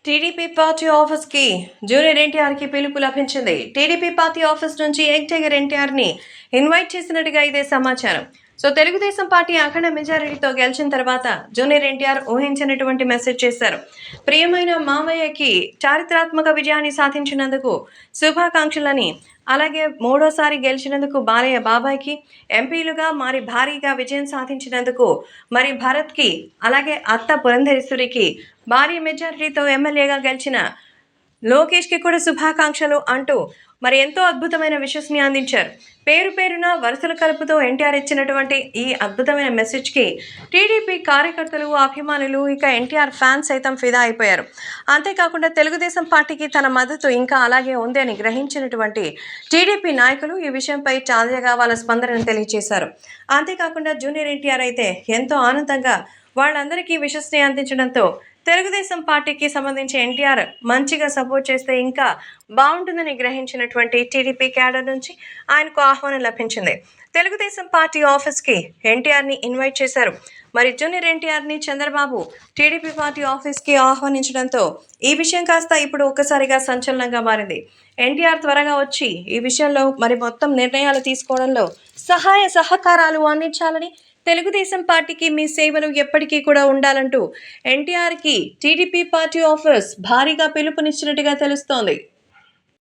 TDP party ఆఫీస్‌కి junior ఎన్టీఆర్‌కి పిలుపు లభించింది. టీడీపీ పార్టీ ఆఫీస్ నుంచి యంగ్ టైగర్ ఎన్టీఆర్‌ని ఇన్వైట్ చేసినట్టుగా ఇదే సమాచారం. తెలుగుదేశం పార్టీ అఖండ మెజారిటీతో గెలిచిన తర్వాత జూనియర్ ఎన్టీఆర్ ఊహించినటువంటి మెసేజ్ చేశారు. ప్రియమైన మామయ్యకి చారిత్రాత్మక విజయాన్ని సాధించినందుకు శుభాకాంక్షలని, అలాగే మూడోసారి గెలిచినందుకు బాలయ్య బాబాయ్‌కి, ఎంపీలుగా మరి భారీగా విజయం సాధించినందుకు మరి భరత్‌కి, అలాగే అత్త పురంధేశ్వరికి, భారీ మెజారిటీతో ఎమ్మెల్యేగా గెలిచిన లోకేష్‌కి కూడా శుభాకాంక్షలు అంటూ మరి ఎంతో అద్భుతమైన విషెస్‌ని అందించారు. పేరు పేరున వరుసలు కలుపుతూ ఎన్టీఆర్ ఇచ్చినటువంటి ఈ అద్భుతమైన మెసేజ్‌కి టీడీపీ కార్యకర్తలు, అభిమానులు, ఇక ఎన్టీఆర్ ఫ్యాన్స్ సైతం ఫిదా అయిపోయారు. అంతేకాకుండా తెలుగుదేశం పార్టీకి తన మద్దతు ఇంకా అలాగే ఉంది అని గ్రహించినటువంటి టీడీపీ నాయకులు ఈ విషయంపై తాజాగా వాళ్ళ స్పందనను తెలియజేశారు. అంతేకాకుండా జూనియర్ ఎన్టీఆర్ అయితే ఎంతో ఆనందంగా వాళ్ళందరికీ విషెస్‌ని అందించడంతో తెలుగుదేశం పార్టీకి సంబంధించి ఎన్టీఆర్ మంచిగా సపోర్ట్ చేస్తే ఇంకా బాగుంటుందని గ్రహించినటువంటి టీడీపీ క్యాడర్ నుంచి ఆయనకు ఆహ్వానం లభించింది. తెలుగుదేశం పార్టీ ఆఫీస్‌కి ఎన్టీఆర్‌ని ఇన్వైట్ చేశారు. మరి జూనియర్ ఎన్టీఆర్‌ని చంద్రబాబు టీడీపీ పార్టీ ఆఫీస్‌కి ఆహ్వానించడంతో ఈ విషయం కాస్త ఇప్పుడు ఒక్కసారిగా సంచలనంగా మారింది. ఎన్టీఆర్ త్వరగా వచ్చి ఈ విషయంలో మరి మొత్తం నిర్ణయాలు తీసుకోవడంలో సహాయ సహకారాలు అందించాలని, తెలుగుదేశం పార్టీకి మీ సేవలు ఎప్పటికీ కూడా ఉండాలంటూ ఎన్టీఆర్‌కి టీడీపీ పార్టీ ఆఫీస్ భారీగా పిలుపునిచ్చినట్టుగా తెలుస్తోంది.